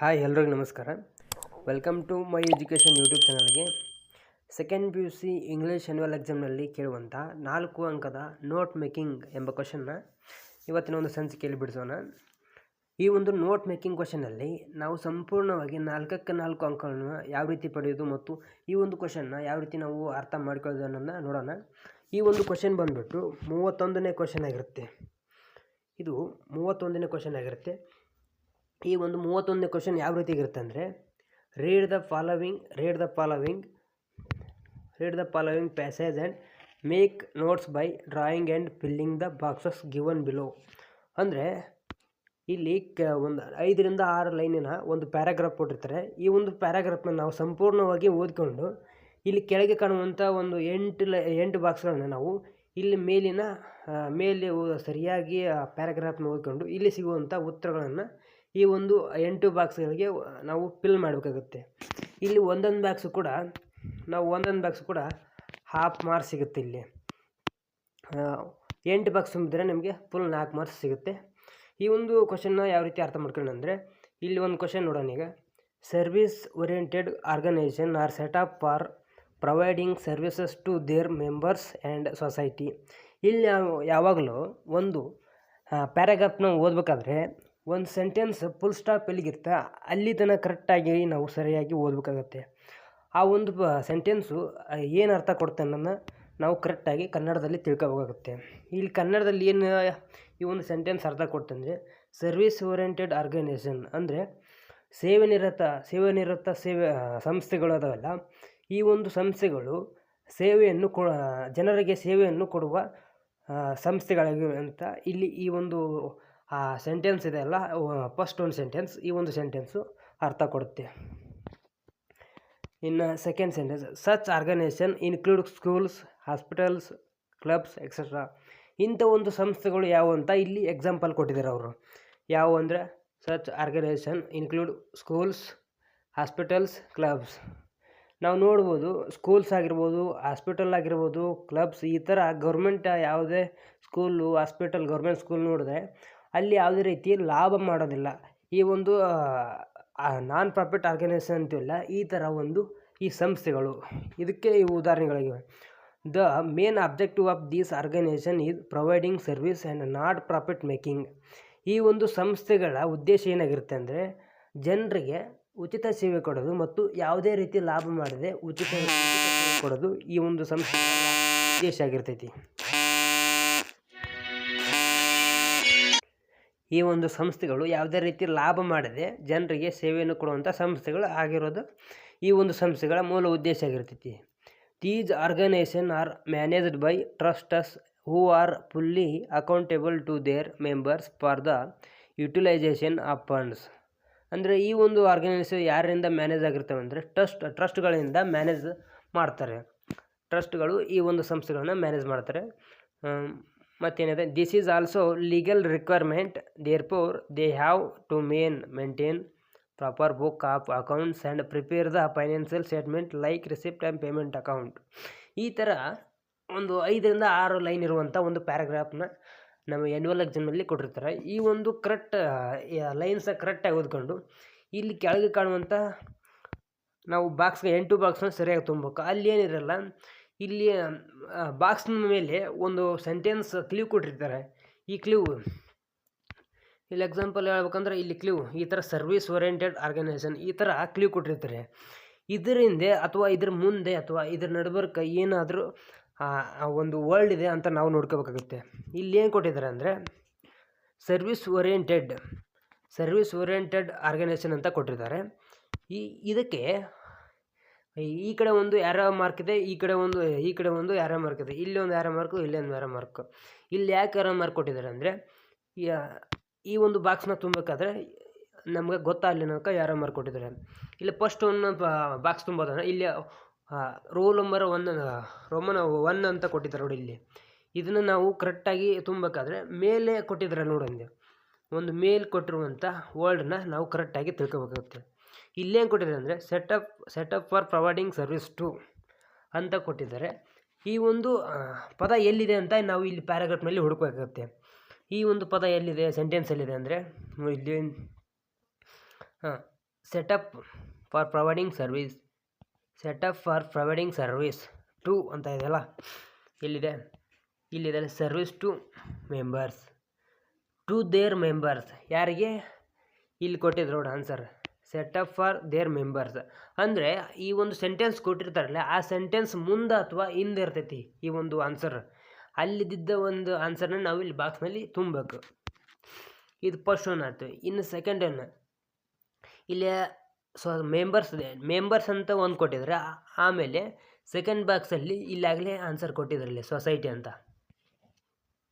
Hi ಎಲ್ರಿಗೂ ನಮಸ್ಕಾರ. Welcome to my education YouTube ಚಾನಲ್ಗೆ. ಸೆಕೆಂಡ್ PUC ಇಂಗ್ಲೀಷ್ ಆ್ಯನ್ಯುವಲ್ ಎಕ್ಸಾಮ್ನಲ್ಲಿ ಕೇಳುವಂಥ 4 ಅಂಕದ ನೋಟ್ ಮೇಕಿಂಗ್ ಎಂಬ ಕ್ವಶನ್ನ ಇವತ್ತಿನ ಒಂದು ಸಂಚಿಕೆಯಲ್ಲಿ ಬಿಡಿಸೋಣ. ಈ ಒಂದು ನೋಟ್ ಮೇಕಿಂಗ್ ಕ್ವಶನ್ನಲ್ಲಿ ನಾವು ಸಂಪೂರ್ಣವಾಗಿ 4ಕ್ಕೆ 4 ಅಂಕಗಳನ್ನು ಯಾವ ರೀತಿ ಪಡೆಯೋದು ಮತ್ತು ಈ ಒಂದು ಕ್ವಶನ್ನ ಯಾವ ರೀತಿ ನಾವು ಅರ್ಥ ಮಾಡ್ಕೊಳ್ಳೋದು ಅನ್ನೋದನ್ನ ನೋಡೋಣ. ಈ ಒಂದು ಕ್ವಶನ್ ಬಂದುಬಿಟ್ಟು 31ನೇ ಕ್ವಶನ್ ಆಗಿರುತ್ತೆ. ಇದು 31ನೇ ಕ್ವಶನ್ ಆಗಿರುತ್ತೆ. ಈ ಒಂದು 31ನೇ ಕ್ವಶನ್ ಯಾವ ರೀತಿ ಇರುತ್ತೆ ಅಂದರೆ, read the following passage and make notes by drawing and filling the boxes given below. ಅಂದರೆ ಇಲ್ಲಿ ಒಂದು 5ರಿಂದ 6 ಲೈನಿನ ಒಂದು ಪ್ಯಾರಾಗ್ರಾಫ್ ಕೊಟ್ಟಿರ್ತಾರೆ. ಈ ಒಂದು ಪ್ಯಾರಾಗ್ರಾಫ್ನ ನಾವು ಸಂಪೂರ್ಣವಾಗಿ ಓದ್ಕೊಂಡು ಇಲ್ಲಿ ಕೆಳಗೆ ಕಾಣುವಂಥ ಒಂದು 8 ಬಾಕ್ಸ್ಗಳನ್ನು ನಾವು ಇಲ್ಲಿ ಮೇಲೆ ಸರಿಯಾಗಿ ಪ್ಯಾರಾಗ್ರಾಫ್ನ ಓದ್ಕೊಂಡು ಇಲ್ಲಿ ಸಿಗುವಂಥ ಉತ್ತರಗಳನ್ನು ಈ ಒಂದು 8 ಬಾಕ್ಸ್ಗಳಿಗೆ ನಾವು ಫಿಲ್ ಮಾಡಬೇಕಾಗುತ್ತೆ. ಇಲ್ಲಿ ಒಂದೊಂದು ಬಾಕ್ಸು ಕೂಡ ಹಾಫ್ ಮಾರ್ಕ್ಸ್ ಸಿಗುತ್ತೆ. ಇಲ್ಲಿ 8 ಬಾಕ್ಸ್ ತುಂಬಿದ್ರೆ ನಮಗೆ ಫುಲ್ 4 ಮಾರ್ಕ್ಸ್ ಸಿಗುತ್ತೆ. ಈ ಒಂದು ಕ್ವಶನ್ನ ಯಾವ ರೀತಿ ಅರ್ಥ ಮಾಡ್ಕೊಳ್ಳೋಣ ಅಂದರೆ, ಇಲ್ಲಿ ಒಂದು ಕ್ವಶನ್ ನೋಡೋಣ. ಈಗ service oriented organisation are set up for providing services to their members and society. ಇಲ್ಲಿ ಯಾವಾಗಲೂ ಒಂದು ಪ್ಯಾರಾಗ್ರಾಫ್ನ ಓದಬೇಕಾದ್ರೆ ಒಂದು ಸೆಂಟೆನ್ಸ್ ಫುಲ್ ಸ್ಟಾಪ್ ಎಲ್ಲಿಗಿರುತ್ತೆ ಅಲ್ಲಿ ತನಕ ಕರೆಕ್ಟಾಗಿ ನಾವು ಸರಿಯಾಗಿ ಓದಬೇಕಾಗತ್ತೆ. ಆ ಒಂದು ಸೆಂಟೆನ್ಸು ಏನು ಅರ್ಥ ಕೊಡುತ್ತೆ ಅನ್ನೋದನ್ನ ನಾವು ಕರೆಕ್ಟಾಗಿ ಕನ್ನಡದಲ್ಲಿ ತಿಳ್ಕೋಬೇಕಾಗುತ್ತೆ. ಇಲ್ಲಿ ಕನ್ನಡದಲ್ಲಿ ಏನು ಈ ಒಂದು ಸೆಂಟೆನ್ಸ್ ಅರ್ಥ ಕೊಡ್ತಂದರೆ, ಸರ್ವಿಸ್ ಓರಿಯೆಂಟೆಡ್ ಆರ್ಗನೈಸೇಷನ್ ಅಂದರೆ ಸೇವೆ ಸಂಸ್ಥೆಗಳು ಅದಾವಲ್ಲ, ಈ ಒಂದು ಸಂಸ್ಥೆಗಳು ಜನರಿಗೆ ಸೇವೆಯನ್ನು ಕೊಡುವ ಸಂಸ್ಥೆಗಳಾಗಿವೆ ಅಂತ ಇಲ್ಲಿ ಈ ಒಂದು ಸೆಂಟೆನ್ಸ್ ಇದೆ ಅಲ್ಲ, ಫಸ್ಟ್ ಒಂದು ಸೆಂಟೆನ್ಸ್, ಈ ಒಂದು ಸೆಂಟೆನ್ಸು ಅರ್ಥ ಕೊಡುತ್ತೆ. ಇನ್ನು second sentence, such organisation include schools, hospitals, clubs etcetera. ಇಂಥ ಒಂದು ಸಂಸ್ಥೆಗಳು ಯಾವುವು ಅಂತ ಇಲ್ಲಿ ಎಕ್ಸಾಂಪಲ್ ಕೊಟ್ಟಿದ್ದಾರೆ ಅವರು. ಯಾವುವು ಅಂದರೆ, such organisation include schools, hospitals, clubs. ನಾವು ನೋಡ್ಬೋದು ಸ್ಕೂಲ್ಸ್ ಆಗಿರ್ಬೋದು, ಹಾಸ್ಪಿಟಲ್ ಆಗಿರ್ಬೋದು, ಕ್ಲಬ್ಸ್, ಈ ಥರ ಗೌರ್ಮೆಂಟ್ ಯಾವುದೇ ಸ್ಕೂಲು, ಹಾಸ್ಪಿಟಲ್, ಗೌರ್ಮೆಂಟ್ ಸ್ಕೂಲ್ ನೋಡಿದ್ರೆ ಅಲ್ಲಿ ಯಾವುದೇ ರೀತಿ ಲಾಭ ಮಾಡೋದಿಲ್ಲ. ಈ ಒಂದು ನಾನ್ ಪ್ರಾಫಿಟ್ ಆರ್ಗನೈಸೇಷನ್ ಅಂತೀವಲ್ಲ, ಈ ಥರ ಈ ಸಂಸ್ಥೆಗಳು, ಇದಕ್ಕೆ ಇವು ಉದಾಹರಣೆಗಳಾಗಿವೆ. The main objective of these organisation is providing service and not profit making. ಈ ಒಂದು ಸಂಸ್ಥೆಗಳ ಉದ್ದೇಶ ಏನಾಗಿರುತ್ತೆ ಅಂದರೆ, ಜನರಿಗೆ ಉಚಿತ ಸೇವೆ ಕೊಡೋದು ಮತ್ತು ಯಾವುದೇ ರೀತಿ ಲಾಭ ಮಾಡದೆ ಉಚಿತ ಸೇವೆ ಕೊಡೋದು ಈ ಒಂದು ಸಂಸ್ಥೆಗಳ ಉದ್ದೇಶ ಆಗಿರ್ತೈತಿ. ಈ ಒಂದು ಸಂಸ್ಥೆಗಳು ಯಾವುದೇ ರೀತಿ ಲಾಭ ಮಾಡದೆ ಜನರಿಗೆ ಸೇವೆಯನ್ನು ಕೊಡುವಂಥ ಸಂಸ್ಥೆಗಳು ಆಗಿರೋದು ಈ ಒಂದು ಸಂಸ್ಥೆಗಳ ಮೂಲ ಉದ್ದೇಶ ಆಗಿರ್ತೈತಿ. These organisation are managed by trustees who are fully accountable to their members for the utilisation of funds. ಅಂದರೆ ಈ ಒಂದು ಆರ್ಗನೈಸೇಷನ್ ಯಾರಿಂದ ಮ್ಯಾನೇಜ್ ಆಗಿರ್ತವೆ ಅಂದರೆ, ಟ್ರಸ್ಟ್ಗಳಿಂದ ಮ್ಯಾನೇಜ್ ಮಾಡ್ತಾರೆ. ಟ್ರಸ್ಟ್ಗಳು ಈ ಒಂದು ಸಂಸ್ಥೆಗಳನ್ನ ಮ್ಯಾನೇಜ್ ಮಾಡ್ತಾರೆ. ಮತ್ತೇನಿದೆ, this is also legal requirement, therefore they have to maintain proper book of accounts and prepare the financial statement like receipt and payment account. ಈ ಥರ ಒಂದು 5ರಿಂದ 6 ಲೈನ್ ಇರುವಂಥ ಒಂದು ಪ್ಯಾರಾಗ್ರಾಫ್ನ ನಮ್ಮ ಆ್ಯನ್ಯುವಲ್ ಎಕ್ಸಾಮ್ನಲ್ಲಿ ಕೊಟ್ಟಿರ್ತಾರೆ. ಈ ಒಂದು ಲೈನ್ಸ ಕರೆಕ್ಟಾಗಿ ಓದ್ಕೊಂಡು ಇಲ್ಲಿ ಕೆಳಗೆ ಕಾಣುವಂಥ ನಾವು 8 ಬಾಕ್ಸ್ನ ಸರಿಯಾಗಿ ತುಂಬಬೇಕು. ಅಲ್ಲಿ ಏನಿರಲ್ಲ, ಇಲ್ಲಿ ಬಾಕ್ಸ್ನ ಮೇಲೆ ಒಂದು ಸೆಂಟೆನ್ಸ್ ಕ್ಲೂ ಕೊಟ್ಟಿರ್ತಾರೆ. ಈ ಕ್ಲೂ ಇಲ್ಲಿ ಎಕ್ಸಾಂಪಲ್ ಹೇಳ್ಬೇಕಂದ್ರೆ, ಇಲ್ಲಿ ಕ್ಲೂ ಈ ಥರ ಸರ್ವಿಸ್ ಓರಿಯೆಂಟೆಡ್ ಆರ್ಗನೈಸೇಷನ್ ಈ ಥರ ಕ್ಲೂ ಕೊಟ್ಟಿರ್ತಾರೆ. ಇದರ ಹಿಂದೆ ಅಥವಾ ಇದ್ರ ಮುಂದೆ ಅಥವಾ ಇದ್ರ ನಡುಬರ್ಕ ಏನಾದರೂ ಒಂದು ವರ್ಡ್ ಇದೆ ಅಂತ ನಾವು ನೋಡ್ಕೋಬೇಕಾಗುತ್ತೆ. ಇಲ್ಲಿ ಏನು ಕೊಟ್ಟಿದ್ದಾರೆ ಅಂದರೆ, ಸರ್ವಿಸ್ ಓರಿಯೆಂಟೆಡ್ ಆರ್ಗನೈಸೇಷನ್ ಅಂತ ಕೊಟ್ಟಿದ್ದಾರೆ. ಇದಕ್ಕೆ ಈ ಕಡೆ ಒಂದು ಆರೋ ಮಾರ್ಕ್ ಇದೆ, ಈ ಕಡೆ ಒಂದು ಆರೋ ಮಾರ್ಕ್ ಇದೆ, ಇಲ್ಲಿ ಒಂದು ಆರೋ ಮಾರ್ಕು, ಇಲ್ಲಿ ಒಂದು ಆರೋ ಮಾರ್ಕು. ಇಲ್ಲಿ ಯಾಕೆ ಆರೋ ಮಾರ್ಕ್ ಕೊಟ್ಟಿದ್ದಾರೆ ಅಂದರೆ, ಈ ಒಂದು ಬಾಕ್ಸ್ನ ತುಂಬಬೇಕಾದ್ರೆ ನಮಗೆ ಗೊತ್ತಾಗಲಿ ಅನ್ನೋಕೆ ಆರೋ ಮಾರ್ಕ್ ಕೊಟ್ಟಿದ್ದಾರೆ. ಇಲ್ಲಿ ಫಸ್ಟ್ ಒಂದು ಬಾಕ್ಸ್ ತುಂಬೋದಂದ್ರೆ ಇಲ್ಲಿ ರೋಲ್ ನಂಬರ್ 1 ರೋಮನ್ 1 ಅಂತ ಕೊಟ್ಟಿದ್ದಾರೆ ನೋಡಿ. ಇಲ್ಲಿ ಇದನ್ನು ನಾವು ಕರೆಕ್ಟಾಗಿ ತುಂಬಬೇಕಾದ್ರೆ ಮೇಲೆ ಕೊಟ್ಟಿದ್ದಾರೆ ನೋಡಿ, ಒಂದು ಮೇಲ್ ಕೊಟ್ಟಿರುವಂಥ ವರ್ಡ್ನ ನಾವು ಕರೆಕ್ಟಾಗಿ ತಿಳ್ಕೊಬೇಕಾಗುತ್ತೆ. ಇಲ್ಲೇನು ಕೊಟ್ಟಿದ್ದಾರೆ ಅಂದರೆ, set up for providing service to ಅಂತ ಕೊಟ್ಟಿದ್ದಾರೆ. ಈ ಒಂದು ಪದ ಎಲ್ಲಿದೆ ಅಂತ ನಾವು ಇಲ್ಲಿ ಪ್ಯಾರಾಗ್ರಾಫ್ನಲ್ಲಿ ಹುಡುಕಬೇಕಾಗುತ್ತೆ. ಈ ಒಂದು ಪದ ಎಲ್ಲಿದೆ, ಸೆಂಟೆನ್ಸ್ ಎಲ್ಲಿದೆ ಅಂದರೆ ಇಲ್ಲಿ set up for providing service, set up for providing service to ಅಂತ ಇದೆಯಲ್ಲ, ಇಲ್ಲಿದೆ service to members, to their members. ಯಾರಿಗೆ? ಇಲ್ಲಿ ಕೊಟ್ಟಿದ್ರು ನೋಡಿ answer, set up for their members. ಅಂದರೆ ಈ ಒಂದು ಸೆಂಟೆನ್ಸ್ ಕೊಟ್ಟಿರ್ತಾರಲ್ಲ, ಆ ಸೆಂಟೆನ್ಸ್ ಮುಂದೆ ಅಥವಾ ಹಿಂದೆ ಇರ್ತೈತಿ ಈ ಒಂದು ಆನ್ಸರ್. ಅಲ್ಲಿದ್ದ ಒಂದು ಆನ್ಸರ್ನ ನಾವು ಇಲ್ಲಿ ಬಾಕ್ಸ್ನಲ್ಲಿ ತುಂಬಬೇಕು. ಇದು ಫಸ್ಟ್ ಒನ್ ಆಯ್ತು. ಇನ್ನು ಸೆಕೆಂಡ್ ಒನ್, ಇಲ್ಲಿ ಮೆಂಬರ್ಸ್ ಅಂತ ಒಂದು ಕೊಟ್ಟಿದ್ದಾರೆ. ಆಮೇಲೆ ಸೆಕೆಂಡ್ ಬಾಕ್ಸಲ್ಲಿ ಇಲ್ಲಾಗಲೇ ಆನ್ಸರ್ ಕೊಟ್ಟಿದ್ದಾರೆ, ಇಲ್ಲಿ ಸೊಸೈಟಿ ಅಂತ.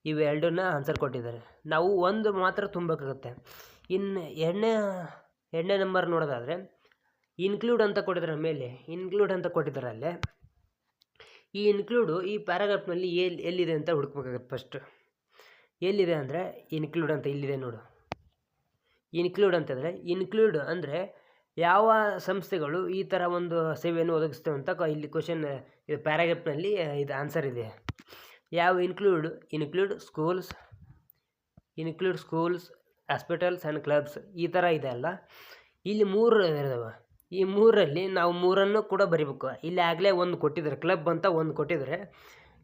ಇವು ಎರಡನ್ನ ಆನ್ಸರ್ ಕೊಟ್ಟಿದ್ದಾರೆ. ನಾವು ಒಂದು ಮಾತ್ರ ತುಂಬಬೇಕಾಗುತ್ತೆ. ಇನ್ನು ಎರಡನೇ ನಂಬರ್ ನೋಡೋದಾದರೆ ಇನ್ಕ್ಲೂಡ್ ಅಂತ ಕೊಟ್ಟಿದ್ದಾರೆ. ಮೇಲೆ ಇನ್ಕ್ಲೂಡ್ ಅಂತ ಕೊಟ್ಟಿದ್ದಾರೆ. ಅಲ್ಲೇ ಈ ಇನ್ಕ್ಲೂಡು ಈ ಪ್ಯಾರಾಗ್ರಾಫ್ನಲ್ಲಿ ಎಲ್ಲಿದೆ ಅಂತ ಹುಡುಕ್ಬೇಕಾಗತ್ತೆ. ಫಸ್ಟ್ ಎಲ್ಲಿದೆ ಅಂದರೆ ಇನ್ಕ್ಲೂಡ್ ಅಂತ ಇಲ್ಲಿದೆ ನೋಡು. ಇನ್ಕ್ಲೂಡ್ ಅಂತಂದರೆ, ಇನ್ಕ್ಲೂಡ್ ಅಂದರೆ ಯಾವ ಸಂಸ್ಥೆಗಳು ಈ ಥರ ಒಂದು ಸೇವೆಯನ್ನು ಒದಗಿಸ್ತವೆ ಅಂತ ಇಲ್ಲಿ ಕ್ವಶನ್, ಇದು ಪ್ಯಾರಾಗ್ರಾಫ್ನಲ್ಲಿ ಇದು ಆನ್ಸರ್ ಇದೆ. ಯಾವ include schools, hospitals and clubs, ಈ ಥರ ಇದೆ ಅಲ್ಲ. ಇಲ್ಲಿ 3 ಇದಾವೆ. ಈ 3ರಲ್ಲಿ ನಾವು 3ಅನ್ನು ಕೂಡ ಬರಿಬೇಕು. ಇಲ್ಲಿ ಆಗಲೇ ಒಂದು ಕೊಟ್ಟಿದ್ದಾರೆ, ಕ್ಲಬ್ ಅಂತ ಒಂದು ಕೊಟ್ಟಿದ್ದಾರೆ.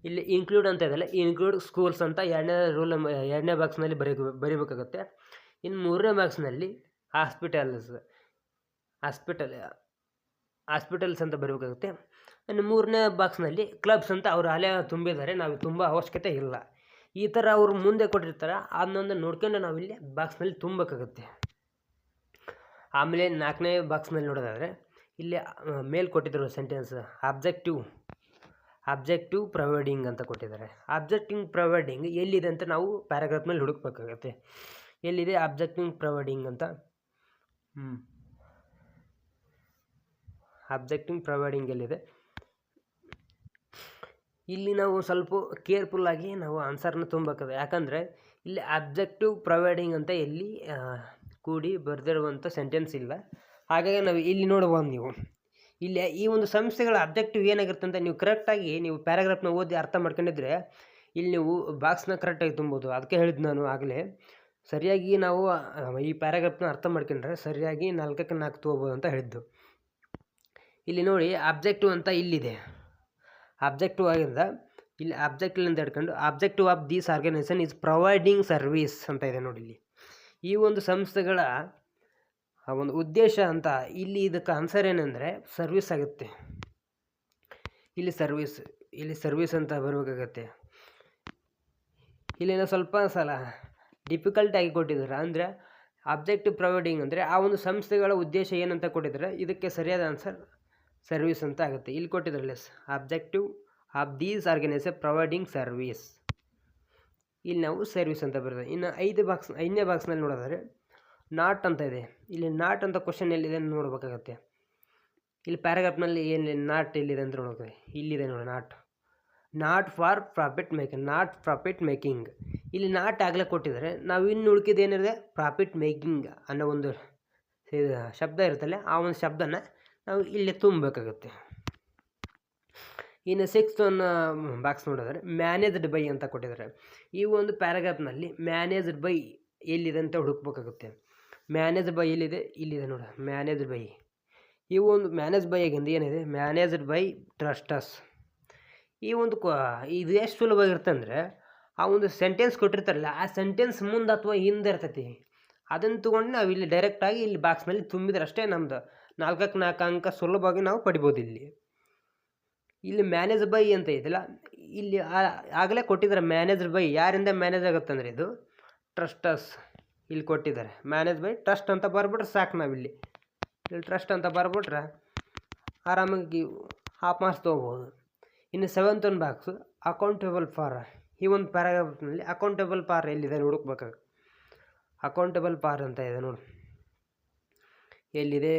ಇಲ್ಲಿ ಇನ್ಕ್ಲೂಡ್ ಅಂತ ಇದೆಯಲ್ಲ, ಇನ್ಕ್ಲೂಡ್ ಸ್ಕೂಲ್ಸ್ ಅಂತ ಎರಡನೇ ಬಾಕ್ಸ್ನಲ್ಲಿ ಬರಿಬೇಕಾಗುತ್ತೆ. ಇನ್ನು 3ನೇ ಬಾಕ್ಸ್ನಲ್ಲಿ ಹಾಸ್ಪಿಟಲ್ಸ್ ಅಂತ ಬರಬೇಕಾಗುತ್ತೆ. ಇನ್ನು 3ನೇ ಬಾಕ್ಸ್ನಲ್ಲಿ ಕ್ಲಬ್ಸ್ ಅಂತ ಅವರು ಅಲ್ಲೇ ತುಂಬಿದ್ದಾರೆ, ನಾವು ತುಂಬ ಅವಶ್ಯಕತೆ ಇಲ್ಲ. ಈ ಥರ ಅವರು ಮುಂದೆ ಕೊಟ್ಟಿರ್ತಾರೆ, ಅದನ್ನೊಂದು ನೋಡ್ಕೊಂಡು ನಾವಿಲ್ಲಿ ಬಾಕ್ಸ್ನಲ್ಲಿ ತುಂಬಬೇಕಾಗುತ್ತೆ. ಆಮೇಲೆ 4ನೇ ಬಾಕ್ಸ್ನಲ್ಲಿ ನೋಡೋದಾದರೆ ಇಲ್ಲಿ ಮೇಲೆ ಕೊಟ್ಟಿದ್ರು ಸೆಂಟೆನ್ಸ್, ಆಬ್ಜೆಕ್ಟಿವ್ ಪ್ರೊವೈಡಿಂಗ್ ಅಂತ ಕೊಟ್ಟಿದ್ದಾರೆ. ಆಬ್ಜೆಕ್ಟಿವ್ ಪ್ರೊವೈಡಿಂಗ್ ಎಲ್ಲಿದೆ ಅಂತ ನಾವು ಪ್ಯಾರಾಗ್ರಾಫ್ನಲ್ಲಿ ಹುಡುಕಬೇಕಾಗತ್ತೆ. ಎಲ್ಲಿದೆ ಆಬ್ಜೆಕ್ಟಿವ್ ಪ್ರೊವೈಡಿಂಗ್ ಅಂತ? ಆಬ್ಜೆಕ್ಟಿವ್ ಪ್ರೊವೈಡಿಂಗ್ ಎಲ್ಲಿದೆ? ಇಲ್ಲಿ ನಾವು ಸ್ವಲ್ಪ ಕೇರ್ಫುಲ್ಲಾಗಿ ನಾವು ಆನ್ಸರ್ನ ತುಂಬಬೇಕಾಗುತ್ತೆ. ಯಾಕಂದರೆ ಇಲ್ಲಿ ಆಬ್ಜೆಕ್ಟಿವ್ ಪ್ರೊವೈಡಿಂಗ್ ಅಂತ ಎಲ್ಲಿ ಕೂಡಿ ಬರೆದಿರುವಂಥ ಸೆಂಟೆನ್ಸ್ ಇಲ್ಲ. ಹಾಗಾಗಿ ನಾವು ಇಲ್ಲಿ ನೋಡ್ಬೋದು. ನೀವು ಇಲ್ಲಿ ಈ ಒಂದು ಸಂಸ್ಥೆಗಳ ಆಬ್ಜೆಕ್ಟಿವ್ ಏನಾಗಿರುತ್ತೆ ಅಂತ ನೀವು ಕರೆಕ್ಟಾಗಿ ನೀವು ಪ್ಯಾರಾಗ್ರಾಫ್ನ ಓದಿ ಅರ್ಥ ಮಾಡ್ಕೊಂಡಿದ್ರೆ ಇಲ್ಲಿ ನೀವು ಬಾಕ್ಸ್ನ ಕರೆಕ್ಟಾಗಿ ತುಂಬೋದು. ಅದಕ್ಕೆ ಹೇಳಿದ್ದು ನಾನು ಆಗಲೇ, ಸರಿಯಾಗಿ ನಾವು ಈ ಪ್ಯಾರಾಗ್ರಾಫ್ನ ಅರ್ಥ ಮಾಡ್ಕೊಂಡ್ರೆ ಸರಿಯಾಗಿ 4ಕ್ಕೆ 4 ತೊಗೋಬೋದು ಅಂತ ಹೇಳಿದ್ದು. ಇಲ್ಲಿ ನೋಡಿ ಆಬ್ಜೆಕ್ಟಿವ್ ಅಂತ ಇಲ್ಲಿದೆ. ಆಬ್ಜೆಕ್ಟಿವ್ ಆಗಿಂದ ಇಲ್ಲಿ ಆಬ್ಜೆಕ್ಟಿವಿಂದ ಹಿಡ್ಕೊಂಡು objective of these organisation is providing service ಅಂತ ಇದೆ ನೋಡಿ. ಇಲ್ಲಿ ಈ ಒಂದು ಸಂಸ್ಥೆಗಳ ಒಂದು ಉದ್ದೇಶ ಅಂತ ಇಲ್ಲಿ ಇದಕ್ಕೆ ಆನ್ಸರ್ ಏನಂದರೆ ಸರ್ವಿಸ್ ಆಗುತ್ತೆ. ಇಲ್ಲಿ ಸರ್ವಿಸ್ ಅಂತ ಬರಬೇಕಾಗತ್ತೆ. ಇಲ್ಲಿನ ಸ್ವಲ್ಪ ಸಲ ಡಿಫಿಕಲ್ಟ್ ಆಗಿ ಕೊಟ್ಟಿದ್ದಾರೆ. ಅಂದರೆ ಆಬ್ಜೆಕ್ಟಿವ್ ಪ್ರೊವೈಡಿಂಗ್ ಅಂದರೆ ಆ ಒಂದು ಸಂಸ್ಥೆಗಳ ಉದ್ದೇಶ ಏನಂತ ಕೊಟ್ಟಿದ್ದಾರೆ, ಇದಕ್ಕೆ ಸರಿಯಾದ ಆನ್ಸರ್ ಸರ್ವಿಸ್ ಅಂತ ಆಗುತ್ತೆ. ಇಲ್ಲಿ ಕೊಟ್ಟಿದ್ರಲ್ಲ, objective of these organisation providing service, ಇಲ್ಲಿ ನಾವು ಸರ್ವಿಸ್ ಅಂತ ಬರ್ತದೆ. ಇನ್ನು 5ನೇ ಬಾಕ್ಸ್ನಲ್ಲಿ ನೋಡೋದಾದರೆ ನಾಟ್ ಅಂತ ಇದೆ. ಇಲ್ಲಿ ನಾಟ್ ಅಂತ ಕ್ವಶನ್ ಎಲ್ಲಿದೆ ಅಂತ ನೋಡಬೇಕಾಗತ್ತೆ. ಇಲ್ಲಿ ಪ್ಯಾರಾಗ್ರಾಫ್ನಲ್ಲಿ ಏನು ನಾಟ್ ಎಲ್ಲಿದೆ ಅಂತ ನೋಡೋಕೆ, ಇಲ್ಲಿದೆ ನೋಡಿ ನಾಟ್ ಫಾರ್ ಪ್ರಾಫಿಟ್ ಮೇಕಿಂಗ್. ಇಲ್ಲಿ ನಾಟ್ ಆಗಲೇ ಕೊಟ್ಟಿದ್ದಾರೆ. ನಾವು ಇನ್ನು ಉಳ್ಕಿದ್ದು ಏನಿದೆ, ಪ್ರಾಫಿಟ್ ಮೇಕಿಂಗ್ ಅನ್ನೋ ಒಂದು ಶಬ್ದ ಇರುತ್ತಲ್ಲ, ಆ ಒಂದು ಶಬ್ದನ ನಾವು ಇಲ್ಲಿ ತುಂಬಬೇಕಾಗುತ್ತೆ. ಇನ್ನು 6th ಬಾಕ್ಸ್ ನೋಡಿದ್ರೆ ಮ್ಯಾನೇಜ್ಡ್ ಬೈ ಅಂತ ಕೊಟ್ಟಿದ್ದಾರೆ. ಈ ಒಂದು ಪ್ಯಾರಾಗ್ರಾಫ್ನಲ್ಲಿ ಮ್ಯಾನೇಜ್ಡ್ ಬೈ ಎಲ್ಲಿದೆ ಅಂತ ಹುಡುಕ್ಬೇಕಾಗುತ್ತೆ. ಮ್ಯಾನೇಜ್ಡ್ ಬೈ ಎಲ್ಲಿದೆ? ಇಲ್ಲಿದೆ ನೋಡಿ, ಮ್ಯಾನೇಜ್ಡ್ ಬೈ. ಈ ಒಂದು ಮ್ಯಾನೇಜ್ ಬೈ ಆಗಿಂದ ಏನಿದೆ, ಮ್ಯಾನೇಜ್ಡ್ ಬೈ ಟ್ರಸ್ಟಸ್. ಈ ಒಂದು ಇದು ಎಷ್ಟು ಸುಲಭವಾಗಿರುತ್ತೆ ಅಂದರೆ, ಆ ಒಂದು ಸೆಂಟೆನ್ಸ್ ಕೊಟ್ಟಿರ್ತಾರಲ್ಲ, ಆ ಸೆಂಟೆನ್ಸ್ ಮುಂದೆ ಅಥವಾ ಹಿಂದೆ ಇರ್ತೈತಿ. ಅದನ್ನು ತೊಗೊಂಡು ನಾವು ಇಲ್ಲಿ ಡೈರೆಕ್ಟಾಗಿ ಇಲ್ಲಿ ಬಾಕ್ಸ್ನಲ್ಲಿ ತುಂಬಿದ್ರೆ ಅಷ್ಟೇ ನಮ್ಮದು 4ಕ್ಕೆ 4 ಅಂಕ ಸುಲಭವಾಗಿ ನಾವು ಪಡಿಬೋದು. ಇಲ್ಲಿ ಮ್ಯಾನೇಜ್ ಬೈ ಅಂತ ಇದೆಯಲ್ಲ, ಇಲ್ಲಿ ಆಗಲೇ ಕೊಟ್ಟಿದ್ದಾರೆ ಮ್ಯಾನೇಜ್ ಬೈ. ಯಾರಿಂದ ಮ್ಯಾನೇಜ್ ಆಗುತ್ತೆ ಅಂದರೆ ಇದು ಟ್ರಸ್ಟಸ್. ಇಲ್ಲಿ ಕೊಟ್ಟಿದ್ದಾರೆ ಮ್ಯಾನೇಜ್ ಬೈ ಟ್ರಸ್ಟ್ ಅಂತ ಬರ್ಬಿಟ್ರೆ ಸಾಕು. ನಾವಿಲ್ಲಿ ಟ್ರಸ್ಟ್ ಅಂತ ಬರ್ಬಿಟ್ರೆ ಆರಾಮಾಗಿ ಹಾಫ್ ಮಾರ್ಕ್ಸ್ ತೊಗೋಬೋದು. ಇನ್ನು 7th ಬಾಕ್ಸು ಅಕೌಂಟೇಬಲ್ ಫಾರ್. ಈ ಒಂದು ಪ್ಯಾರಾಗ್ರಾಫ್ನಲ್ಲಿ ಅಕೌಂಟೇಬಲ್ ಫಾರ್ ಎಲ್ಲಿದೆ ಹುಡುಕ್ಬೇಕಾಗುತ್ತೆ. ಅಕೌಂಟೇಬಲ್ ಫಾರ್ ಅಂತ ಇದೆ ನೋಡಿ, ಎಲ್ಲಿದೆ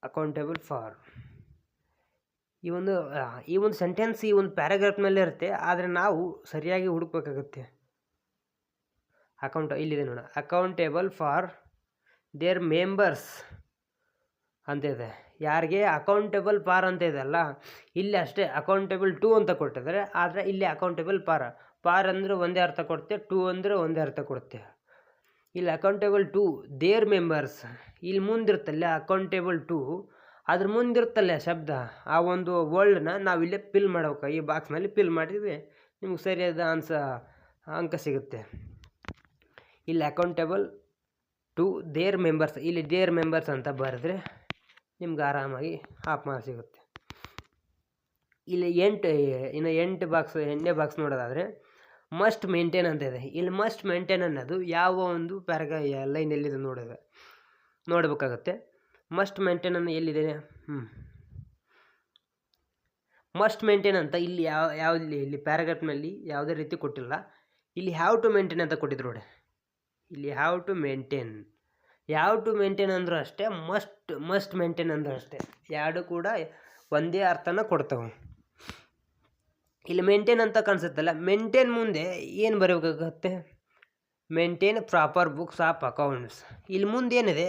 ಅಕೌಂಟೇಬಲ್ ಫಾರ್. ಈ ಒಂದು ಸೆಂಟೆನ್ಸ್ ಈ ಒಂದು ಪ್ಯಾರಾಗ್ರಾಫ್ನಲ್ಲೇ ಇರುತ್ತೆ, ಆದರೆ ನಾವು ಸರಿಯಾಗಿ ಹುಡುಕ್ಬೇಕಾಗುತ್ತೆ. ಇಲ್ಲಿದೆ ನೋಡಿ, ಅಕೌಂಟೇಬಲ್ ಫಾರ್ ದೇರ್ ಮೆಂಬರ್ಸ್ ಅಂತ ಇದೆ. ಯಾರಿಗೆ ಅಕೌಂಟೇಬಲ್ ಫಾರ್ ಅಂತ ಇದೆ ಅಲ್ಲ, ಇಲ್ಲಿ ಅಷ್ಟೇ ಅಕೌಂಟೇಬಲ್ ಟು ಅಂತ ಕೊಟ್ಟಿದ್ದಾರೆ. ಆದರೆ ಇಲ್ಲಿ ಅಕೌಂಟೇಬಲ್ ಫಾರ್ ಅಂದರೆ ಒಂದೇ ಅರ್ಥ ಕೊಡುತ್ತೆ, ಟು ಅಂದರೆ ಒಂದೇ ಅರ್ಥ ಕೊಡುತ್ತೆ. ಇಲ್ಲಿ ಅಕೌಂಟೇಬಲ್ ಟು ದೇರ್ ಮೆಂಬರ್ಸ್, ಇಲ್ಲಿ ಮುಂದಿರುತ್ತಲ್ಲ ಅಕೌಂಟೇಬಲ್ ಟು, ಅದ್ರ ಮುಂದಿರುತ್ತಲ್ಲ ಶಬ್ದ, ಆ ಒಂದು ವರ್ಡ್ನ ನಾವಿಲ್ಲೇ ಫಿಲ್ ಮಾಡ್ಬೇಕು. ಈ ಬಾಕ್ಸ್ನಲ್ಲಿ ಫಿಲ್ ಮಾಡಿದರೆ ನಿಮ್ಗೆ ಸರಿಯಾದ ಅಂಕ ಸಿಗುತ್ತೆ. ಇಲ್ಲಿ ಅಕೌಂಟೇಬಲ್ ಟು ದೇರ್ ಮೆಂಬರ್ಸ್, ಇಲ್ಲಿ ದೇರ್ ಮೆಂಬರ್ಸ್ ಅಂತ ಬರೆದ್ರೆ ನಿಮ್ಗೆ ಆರಾಮಾಗಿ ಹಾಫ್ ಮಾರ್ಕ್ಸ್ ಸಿಗುತ್ತೆ. ಇಲ್ಲಿ 8 ಬಾಕ್ಸ್, 8ನೇ ಬಾಕ್ಸ್ ನೋಡೋದಾದರೆ ಮಸ್ಟ್ ಮೇಂಟೈನ್ ಅಂತ ಇದೆ. ಇಲ್ಲಿ ಮಸ್ಟ್ ಮೇಂಟೈನ್ ಅನ್ನೋದು ಯಾವ ಒಂದು ಲೈನ್ ಎಲ್ಲಿದೆ ನೋಡಬೇಕಾಗುತ್ತೆ. ಮಸ್ಟ್ ಮೇಂಟೈನ್ ಅನ್ನು ಎಲ್ಲಿದೆ, ಮಸ್ಟ್ ಮೇಂಟೈನ್ ಅಂತ ಇಲ್ಲಿ ಇಲ್ಲಿ ಪ್ಯಾರಾಗ್ರಾಫ್ನಲ್ಲಿ ಯಾವುದೇ ರೀತಿ ಕೊಟ್ಟಿಲ್ಲ. ಇಲ್ಲಿ ಹ್ಯಾವ್ ಟು ಮೇಂಟೈನ್ ಅಂತ ಕೊಟ್ಟಿದ್ರು ನೋಡಿ. ಇಲ್ಲಿ ಹ್ಯಾವ್ ಟು ಮೇಂಟೈನ್ ಅಂದರೂ ಅಷ್ಟೇ, ಮಸ್ಟ್ ಮೇಂಟೈನ್ ಅಂದರೂ ಅಷ್ಟೇ, ಎರಡು ಕೂಡ ಒಂದೇ ಅರ್ಥನ ಕೊಡ್ತವೆ. ಇಲ್ಲಿ ಮೇಂಟೈನ್ ಅಂತ ಕಾಣಿಸುತ್ತಲ್ಲ, ಮೇಂಟೈನ್ ಮುಂದೆ ಏನು ಬರಬೇಕಾಗತ್ತೆ, maintain proper books of accounts. ಇಲ್ಲಿ ಮುಂದೆ ಏನಿದೆ,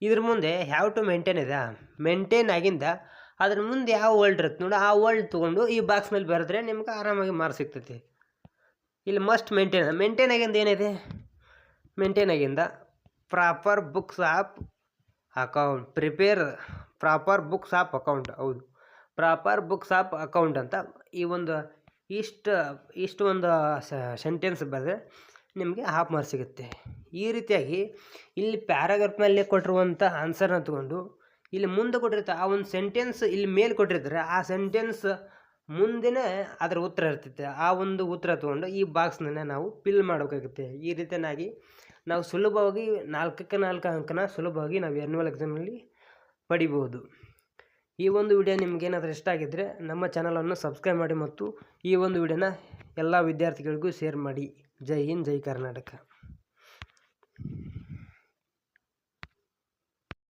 ಇದ್ರ ಮುಂದೆ ಹ್ಯಾವ್ ಟು ಮೇಂಟೈನ್ ಇದೆ, ಮೇಂಟೈನ್ ಆಗಿಂದ ಅದ್ರ ಮುಂದೆ ಯಾವ ವರ್ಡ್ ಇರುತ್ತೆ ನೋಡಿ, ಆ ವರ್ಡ್ ತೊಗೊಂಡು ಈ ಬಾಕ್ಸ್ನಲ್ಲಿ ಬರೆದ್ರೆ ನಿಮ್ಗೆ ಆರಾಮಾಗಿ ಮಾರ್ಕ್ಸ್ ಸಿಗ್ತೈತಿ. ಇಲ್ಲಿ ಮಸ್ಟ್ ಮೇಂಟೈನ್ ಆಗಿಂದ ಏನಿದೆ, ಮೇಂಟೈನ್ ಆಗಿಂದ proper books of account, prepare proper books of account, ಹೌದು ಪ್ರಾಪರ್ ಬುಕ್ಸ್ ಆಫ್ ಅಕೌಂಟ್ ಅಂತ ಈ ಒಂದು ಇಷ್ಟು ಒಂದು ಸೆಂಟೆನ್ಸ್ ಬರೆದ್ರೆ ನಿಮಗೆ ಹಾಫ್ ಮಾರ್ಕ್ಸ್ ಸಿಗುತ್ತೆ. ಈ ರೀತಿಯಾಗಿ ಇಲ್ಲಿ ಪ್ಯಾರಾಗ್ರಾಫ್ನಲ್ಲಿ ಕೊಟ್ಟಿರುವಂಥ ಆನ್ಸರ್ನ ತೊಗೊಂಡು ಇಲ್ಲಿ ಮುಂದೆ ಕೊಟ್ಟಿರ್ತಾರೆ ಆ ಒಂದು ಸೆಂಟೆನ್ಸ್ ಇಲ್ಲಿ ಮೇಲೆ ಕೊಟ್ಟಿರ್ತಾರೆ, ಆ ಸೆಂಟೆನ್ಸ್ ಮುಂದೆನೇ ಅದರ ಉತ್ತರ ಇರ್ತೈತೆ. ಆ ಒಂದು ಉತ್ತರ ತೊಗೊಂಡು ಈ ಬಾಕ್ಸ್ನ ನಾವು ಫಿಲ್ ಮಾಡಬೇಕಾಗುತ್ತೆ. ಈ ರೀತಿಯಾಗಿ ನಾವು ಸುಲಭವಾಗಿ 4ಕ್ಕೆ 4 ಅಂಕನ ಸುಲಭವಾಗಿ ನಾವು ಆ್ಯನ್ಯುವಲ್ ಎಕ್ಸಾಮ್ನಲ್ಲಿ ಪಡಿಬೋದು. ಈ ಒಂದು ವಿಡಿಯೋ ನಿಮಗೇನಾದರೂ ಇಷ್ಟ ಆಗಿದ್ದರೆ ನಮ್ಮ ಚಾನಲನ್ನು ಸಬ್ಸ್ಕ್ರೈಬ್ ಮಾಡಿ ಮತ್ತು ಈ ಒಂದು ವಿಡಿಯೋನ ಎಲ್ಲ ವಿದ್ಯಾರ್ಥಿಗಳಿಗೂ ಶೇರ್ ಮಾಡಿ. ಜೈ ಹಿಂದ್, ಜೈ ಕರ್ನಾಟಕ.